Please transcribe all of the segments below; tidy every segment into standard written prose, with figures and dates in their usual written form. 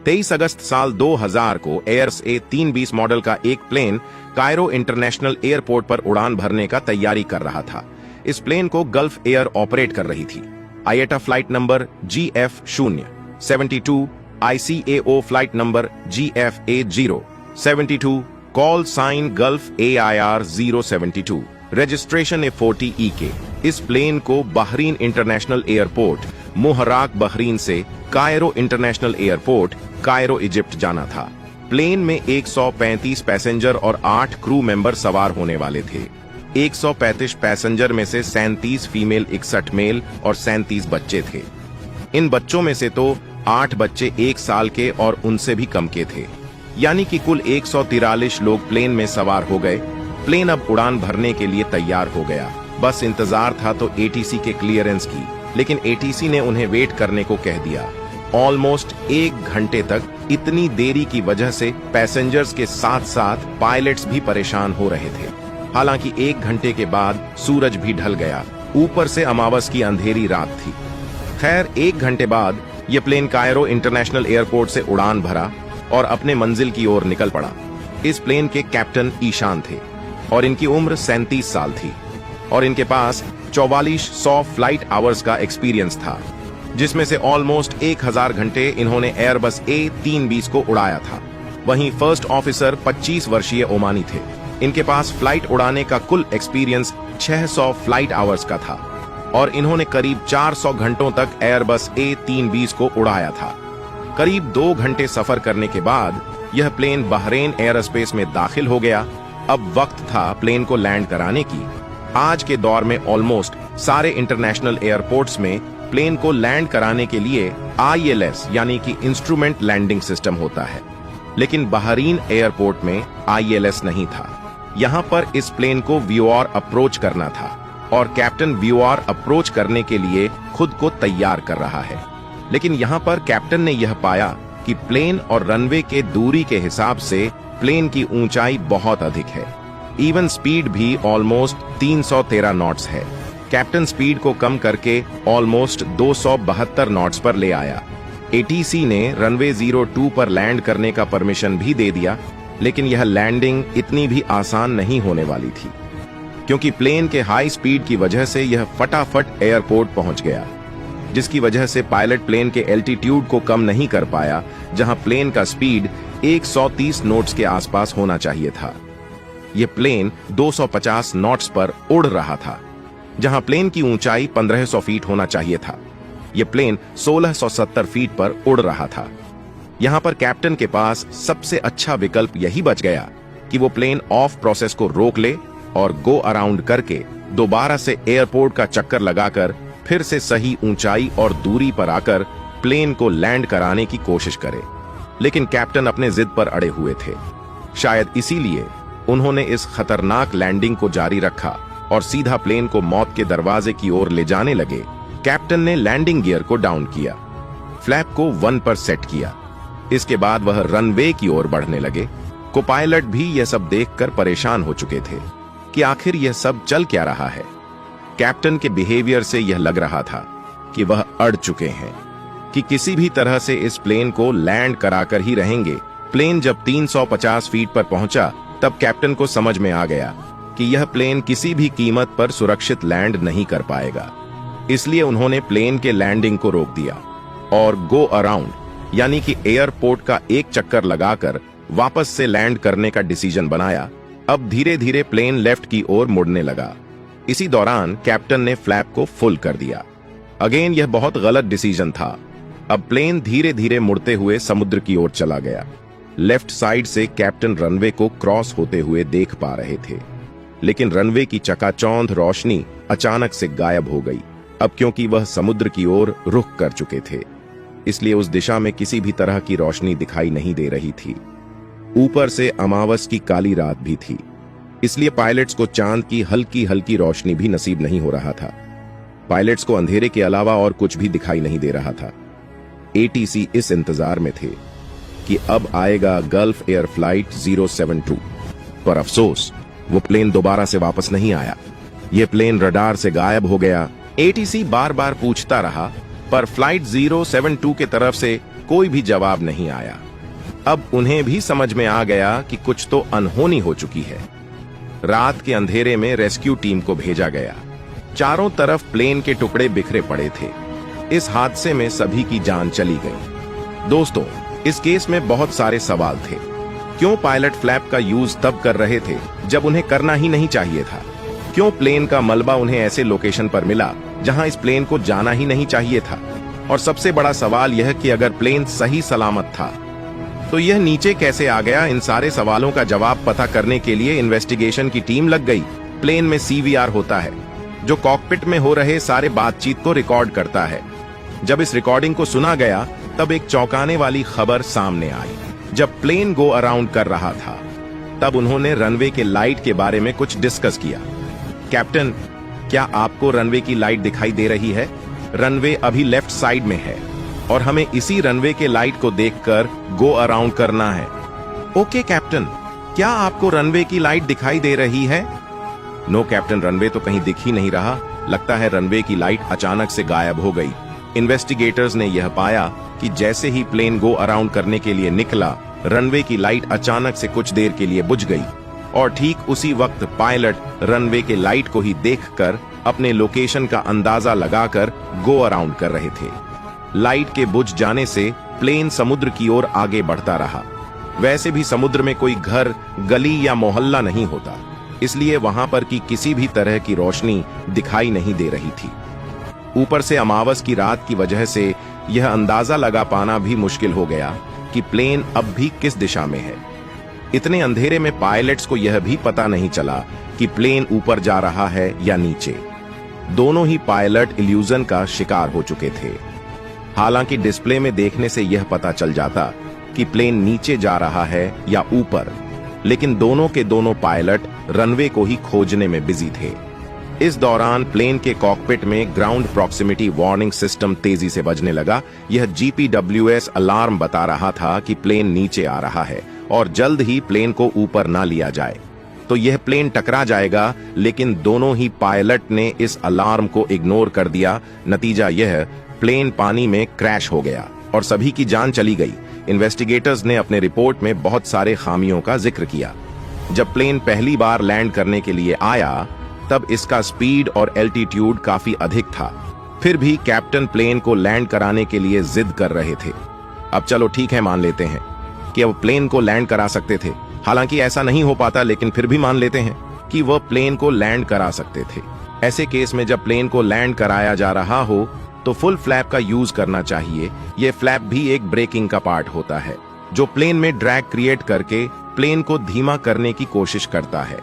23 अगस्त साल 2000 को years A320 model का एक प्लेन कायरो इंटरनेशनल एयरपोर्ट पर उड़ान भरने का तैयारी कर रहा था। इस प्लेन को गल्फ एयर ऑपरेट कर रही थी। IATA flight number GF072, ICAO flight number GFA072, call sign Gulf AIR 072, registration A40EK। इस प्लेन को Bahrain international airport Muharraq Bahrain से Cairo international airport Cairo Egypt जाना था। प्लेन में 135 पैसेंजर और 8 क्रू मेंबर सवार होने वाले थे। 135 पैसेंजर में से 37 फीमेल, 61 मेल और 37 बच्चे थे। इन बच्चों में से तो 8 बच्चे 1 साल के और उनसे भी कम के थे, यानी कि कुल 143 लोग प्लेन में सवार हो गए। प्लेन अब उड़ान भरने के लिए तैयार हो गया। बस इंतजार था तो ATC के क्लियरेंस की, लेकिन ATC ने उन्हें वेट करने को कह दिया। ऑलमोस्ट 1 घंटे तक। इतनी देरी की वजह से पैसेंजर्स के साथ साथ पायलट्स भी परेशान हो रहे थे। हालांकि 1 घंटे के बाद सूरज भी ढल गया, ऊपर से अमावस की अंधेरी रात थी। खैर 1 घंटे बाद यह प्लेन कायरो इंटरनेशनल एयरपोर्ट से उड़ान भरा और अपने मंजिल की ओर निकल पड़ा। इस प्लेन के कैप्टन ईशान थे और इनकी उम्र 37 साल थी और इनके पास 4400 फ्लाइट आवर्स का एक्सपीरियंस था, जिसमें से ऑलमोस्ट 1000 घंटे इन्होंने एयरबस A320 को उड़ाया था। वहीं फर्स्ट ऑफिसर 25 वर्षीय ओमानी थे। इनके पास फ्लाइट उड़ाने का कुल एक्सपीरियंस 600 फ्लाइट आवर्स का था और इन्होंने करीब 400 घंटों तक एयरबस A320 को उड़ाया था। करीब 2 घंटे सफर करने के बाद यह प्लेन बहरेन एयरस्पेस में दाखिल हो गया। अब वक्त था प्लेन को लैंड कराने की। आज के दौर में ऑलमोस्ट सारे इंटरनेशनल एयरपोर्ट्स में प्लेन को लैंड कराने के लिए ILS यानी कि इंस्ट्रूमेंट लैंडिंग सिस्टम होता है, लेकिन बहरीन एयरपोर्ट में ILS नहीं था। यहां पर इस प्लेन को व्यूअर अप्रोच करना था और कैप्टन व्यूअर अप्रोच करने के लिए खुद को तैयार कर रहा है। लेकिन यहां पर कैप्टन ने यह पाया कि प्लेन और रनवे के दूरी के हिसाब से प्लेन की ऊंचाई बहुत अधिक है। इवन स्पीड भी ऑलमोस्ट 313 नॉट्स है। कैप्टन स्पीड को कम करके ऑलमोस्ट 272 नॉट्स पर ले आया। ATC ने रनवे 02 पर लैंड करने का परमिशन भी दे दिया, लेकिन यह लैंडिंग इतनी भी आसान नहीं होने वाली थी, क्योंकि प्लेन के हाई स्पीड की वजह से यह फटाफट एयरपोर्ट पहुंच गया, जिसकी वजह से पायलट प्लेन के एल्टीट्यूड को कम नहीं कर पाया, जहां प्लेन का स्पीड 130 नॉट्स के आसपास होना चाहिए था। यह प्लेन 250 नॉट्स पर उड़ रहा था, जहां प्लेन की ऊंचाई 1500 फीट होना चाहिए था। यह प्लेन 1670 फीट पर उड़ रहा था। यहां पर कैप्टन के पास सबसे अच्छा विकल्प यही बच गया कि वो प्लेन ऑफ प्रोसेस को रोक ले और गो अराउंड करके दोबारा से एयरपोर्ट का चक्कर लगाकर फिर से सही ऊंचाई और दूरी पर आकर प्लेन को लैंड कराने की कोशिश करे। लेकिन कैप्टन अपने जिद पर अड़े हुए थे। शायद इसीलिए उन्होंने इस खतरनाक लैंडिंग को जारी रखा और सीधा प्लेन को मौत के दरवाजे की ओर ले जाने लगे। कैप्टन ने लैंडिंग गियर को डाउन किया, फ्लैप को 1 पर सेट किया। इसके बाद वह रनवे की ओर बढ़ने लगे। को पायलट भी यह सब देखकर परेशान हो चुके थे कि आखिर यह सब चल क्या रहा है। कैप्टन के बिहेवियर से यह लग रहा था कि वह अड़ चुके हैं कि किसी भी तरह से इस प्लेन को लैंड कराकर ही रहेंगे। प्लेन जब 350 फीट पर पहुंचा तब कैप्टन को समझ में आ गया कि यह प्लेन किसी भी कीमत पर सुरक्षित लैंड नहीं कर पाएगा। इसलिए उन्होंने प्लेन के लैंडिंग को रोक दिया और गो अराउंड यानी कि एयरपोर्ट का एक चक्कर लगाकर वापस से लैंड करने का डिसीजन बनाया। अब धीरे धीरे प्लेन लेफ्ट की ओर मुड़ने लगा। इसी दौरान कैप्टन ने फ्लैप को फुल कर दिया। अगेन यह बहुत गलत डिसीजन था। अब प्लेन धीरे धीरे मुड़ते हुए समुद्र की ओर चला गया। लेफ्ट साइड से कैप्टन रनवे को क्रॉस होते हुए देख पा रहे थे, लेकिन रनवे की चकाचौंध रोशनी अचानक से गायब हो गई। अब क्योंकि वह समुद्र की ओर रुख कर चुके थे, इसलिए उस दिशा में किसी भी तरह की रोशनी दिखाई नहीं दे रही थी। ऊपर से अमावस की काली रात भी थी, इसलिए पायलट्स को चांद की हल्की हल्की रोशनी भी नसीब नहीं हो रहा था। पायलट्स को अंधेरे के अलावा और कुछ भी दिखाई नहीं दे रहा था। ATC इस इंतजार में थे कि अब आएगा गल्फ एयर फ्लाइट 072, पर अफसोस वो प्लेन दोबारा से वापस नहीं आया। ये प्लेन रडार से गायब हो गया। ATC बार बार पूछता रहा, पर फ्लाइट 072 के तरफ से कोई भी जवाब नहीं आया। अब उन्हें भी समझ में आ गया कि कुछ तो अनहोनी हो चुकी है। रात के अंधेरे में रेस्क्यू टीम को भेजा गया। चारों तरफ प्लेन के टुकड़े बिखरे पड़े थे। इस हादसे में सभी की जान चली गई। दोस्तों, इस केस में बहुत सारे सवाल थे। क्यों पायलट फ्लैप का यूज तब कर रहे थे जब उन्हें करना ही नहीं चाहिए था? क्यों प्लेन का मलबा उन्हें ऐसे लोकेशन पर मिला जहां इस प्लेन को जाना ही नहीं चाहिए था? और सबसे बड़ा सवाल यह कि अगर प्लेन सही सलामत था तो यह नीचे कैसे आ गया? इन सारे सवालों का जवाब पता करने के लिए इन्वेस्टिगेशन की टीम लग गई। प्लेन में CVR होता है जो कॉकपिट में हो रहे सारे बातचीत को रिकॉर्ड करता है। जब इस रिकॉर्डिंग को सुना गया तब एक चौंकाने वाली खबर सामने आई। जब प्लेन गो अराउंड कर रहा था तब उन्होंने रनवे के लाइट के बारे में कुछ डिस्कस किया। कैप्टन, क्या आपको रनवे की लाइट दिखाई दे रही है? रनवे अभी लेफ्ट साइड में है और हमें इसी रनवे के लाइट को देखकर गो अराउंड करना है। ओके कैप्टन, क्या आपको रनवे की लाइट दिखाई दे रही है? नो कैप्टन, रनवे तो कहीं दिख ही नहीं रहा। लगता है रनवे की लाइट अचानक से गायब हो गई। इन्वेस्टिगेटर्स ने यह पाया कि जैसे ही प्लेन गो अराउंड करने के लिए निकला, रनवे की लाइट अचानक से कुछ देर के लिए बुझ गई और ठीक उसी वक्त पायलट रनवे के लाइट को ही देखकर अपने लोकेशन का अंदाजा लगाकर गो अराउंड कर रहे थे। लाइट के बुझ जाने से प्लेन समुद्र की ओर आगे बढ़ता रहा। वैसे भी समुद्र में कोई घर, गली या मोहल्ला नहीं होता, इसलिए वहां पर की किसी भी तरह की रोशनी दिखाई नहीं दे रही थी। ऊपर से अमावस की रात की वजह से यह अंदाजा लगा पाना भी मुश्किल हो गया कि प्लेन अब भी किस दिशा में है। इतने अंधेरे में पायलट्स को यह भी पता नहीं चला कि प्लेन ऊपर जा रहा है या नीचे। दोनों ही पायलट इल्यूजन का शिकार हो चुके थे। हालांकि डिस्प्ले में देखने से यह पता चल जाता कि प्लेन नीचे जा रहा है या ऊपर, लेकिन दोनों के दोनों पायलट रनवे को ही खोजने में बिजी थे। इस दौरान प्लेन के कॉकपिट में ग्राउंड प्रॉक्सिमिटी वार्निंग सिस्टम तेजी से बजने लगा। यह GPWS अलार्म बता रहा था कि प्लेन नीचे आ रहा है और जल्द ही प्लेन को ऊपर ना लिया जाए तो यह प्लेन टकरा जाएगा, लेकिन दोनों ही पायलट ने इस अलार्म को इग्नोर कर दिया। नतीजा यह, प्लेन पानी में क्रैश हो गया और सभी की जान चली गई। इन्वेस्टिगेटर्स ने अपने रिपोर्ट में बहुत सारे खामियों का जिक्र किया। जब प्लेन पहली बार लैंड करने के लिए आया तब इसका स्पीड और एल्टीट्यूड काफी अधिक था। फिर भी कैप्टन प्लेन को लैंड कराने के लिए जिद कर रहे थे। अब चलो ठीक है, मान लेते हैं कि अब प्लेन को लैंड करा सकते थे। हालांकि ऐसा नहीं हो पाता, लेकिन फिर भी मान लेते हैं कि वह प्लेन को लैंड करा सकते थे। ऐसे केस में जब प्लेन को लैंड कराया जा रहा हो तो फुल फ्लैप का यूज करना चाहिए। यह फ्लैप भी एक ब्रेकिंग का पार्ट होता है जो प्लेन में ड्रैग क्रिएट करके प्लेन को धीमा करने की कोशिश करता है।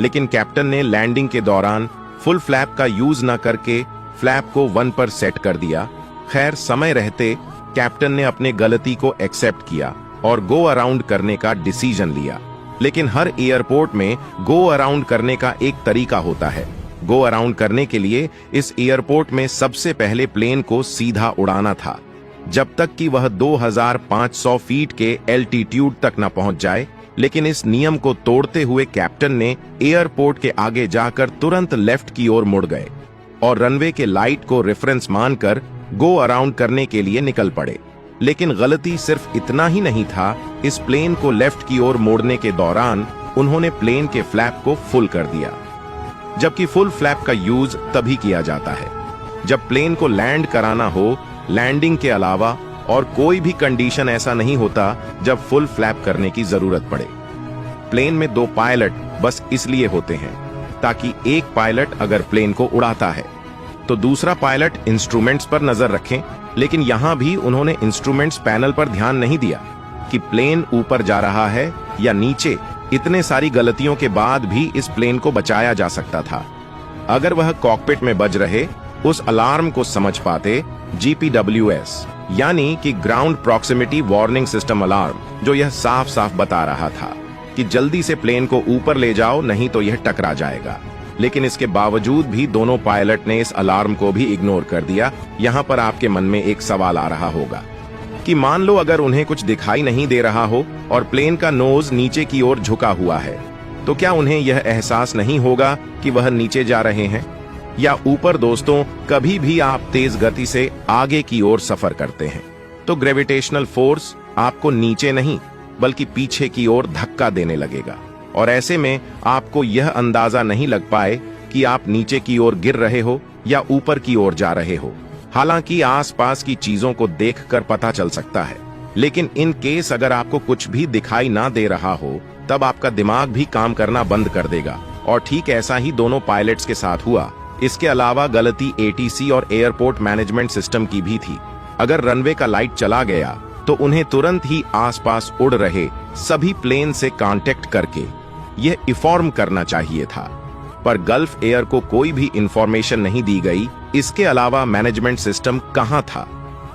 लेकिन कैप्टन ने लैंडिंग के दौरान फुल फ्लैप का यूज न करके फ्लैप को 1 पर सेट कर दिया। खैर, समय रहते कैप्टन ने अपने गलती को एक्सेप्ट किया और गो अराउंड करने का डिसीजन लिया। लेकिन हर एयरपोर्ट में गो अराउंड करने का एक तरीका होता है। गो अराउंड करने के लिए इस एयरपोर्ट में सबसे पहले प्लेन को सीधा उड़ाना था, जब तक कि वह 2500 फीट के एल्टीट्यूड तक न पहुंच जाए। लेकिन इस नियम को तोड़ते हुए कैप्टन ने एयरपोर्ट के आगे जाकर तुरंत लेफ्ट की ओर मुड़ गए और रनवे के लाइट को रेफरेंस मानकर गो अराउंड करने के लिए निकल पड़े। लेकिन गलती सिर्फ इतना ही नहीं था, इस प्लेन को लेफ्ट की ओर मोड़ने के दौरान उन्होंने प्लेन के फ्लैप को फुल कर दिया, जबकि फुल फ्लैप का यूज तभी किया जाता है जब प्लेन को लैंड कराना हो। लैंडिंग के अलावा और कोई भी कंडीशन ऐसा नहीं होता जब फुल फ्लैप करने की जरूरत पड़े। प्लेन में 2 पायलट बस इसलिए होते हैं ताकि एक पायलट अगर प्लेन को उड़ाता है तो दूसरा पायलट इंस्ट्रूमेंट्स पर नजर रखें। लेकिन यहां भी उन्होंने इंस्ट्रूमेंट्स पैनल पर ध्यान नहीं दिया कि प्लेन ऊपर जा रहा है या नीचे। इतने सारी गलतियों के बाद भी इस प्लेन को बचाया जा सकता था अगर वह कॉकपिट में बज रहे उस अलार्म को समझ पाते। GPWS यानी कि ground proximity warning system alarm, जो यह साफ साफ बता रहा था कि जल्दी से प्लेन को ऊपर ले जाओ, नहीं तो यह टकरा जाएगा। लेकिन इसके बावजूद भी दोनों पायलट ने इस अलार्म को भी इग्नोर कर दिया। यहां पर आपके मन में एक सवाल आ रहा होगा कि मान लो अगर उन्हें कुछ दिखाई नहीं दे रहा हो और प्लेन का नोज नीचे की ओर झुका हुआ है, तो क्या उन्हें यह एहसास नहीं होगा कि वह नीचे जा रहे हैं या ऊपर? दोस्तों, कभी भी आप तेज गति से आगे की ओर सफर करते हैं तो ग्रेविटेशनल फोर्स आपको नीचे नहीं बल्कि पीछे की ओर धक्का देने लगेगा, और ऐसे में आपको यह अंदाजा नहीं लग पाए कि आप नीचे की ओर गिर रहे हो या ऊपर की ओर जा रहे हो। हालांकि आसपास की चीजों को देखकर पता चल सकता है, लेकिन इन केस अगर आपको कुछ भी दिखाई ना दे रहा हो तब आपका दिमाग भी काम करना बंद कर देगा, और ठीक ऐसा ही दोनों पायलट्स के साथ हुआ। इसके अलावा गलती एटीसी और एयरपोर्ट मैनेजमेंट सिस्टम की भी थी। अगर रनवे का लाइट चला गया तो उन्हें तुरंत ही आसपास उड़ रहे सभी प्लेन से कांटेक्ट करके यह इन्फॉर्म करना चाहिए था, पर गल्फ एयर को कोई भी इंफॉर्मेशन नहीं दी गई। इसके अलावा मैनेजमेंट सिस्टम कहां था,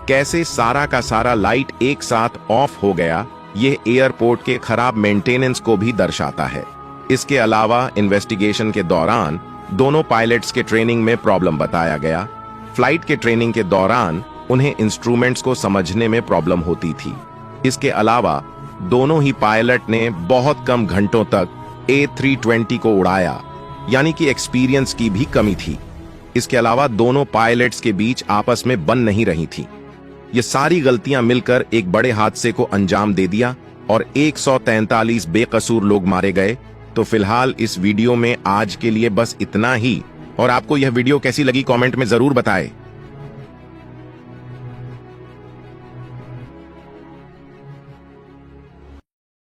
कैसे सारा का सारा लाइट एक साथ ऑफ हो गया, यह एयरपोर्ट के खराब मेंटेनेंस को भी दर्शाता है। इसके अलावा इन्वेस्टिगेशन के दौरान दोनों पायलट्स के ट्रेनिंग में प्रॉब्लम बताया गया। फ्लाइट के ट्रेनिंग के दौरान उन्हें इंस्ट्रूमेंट्स को समझने में प्रॉब्लम होती थी। इसके अलावा दोनों ही पायलट ने बहुत कम घंटों तक A320 को उड़ाया, यानी कि एक्सपीरियंस की भी कमी थी। इसके अलावा दोनों पायलट्स के बीच आपस में बन नहीं रही थी। ये सारी गलतियां मिलकर एक बड़े हादसे को अंजाम दे दिया और 143 बेकसूर लोग मारे गए। तो फिलहाल इस वीडियो में आज के लिए बस इतना ही, और आपको यह वीडियो कैसी लगी कमेंट में जरूर बताएं।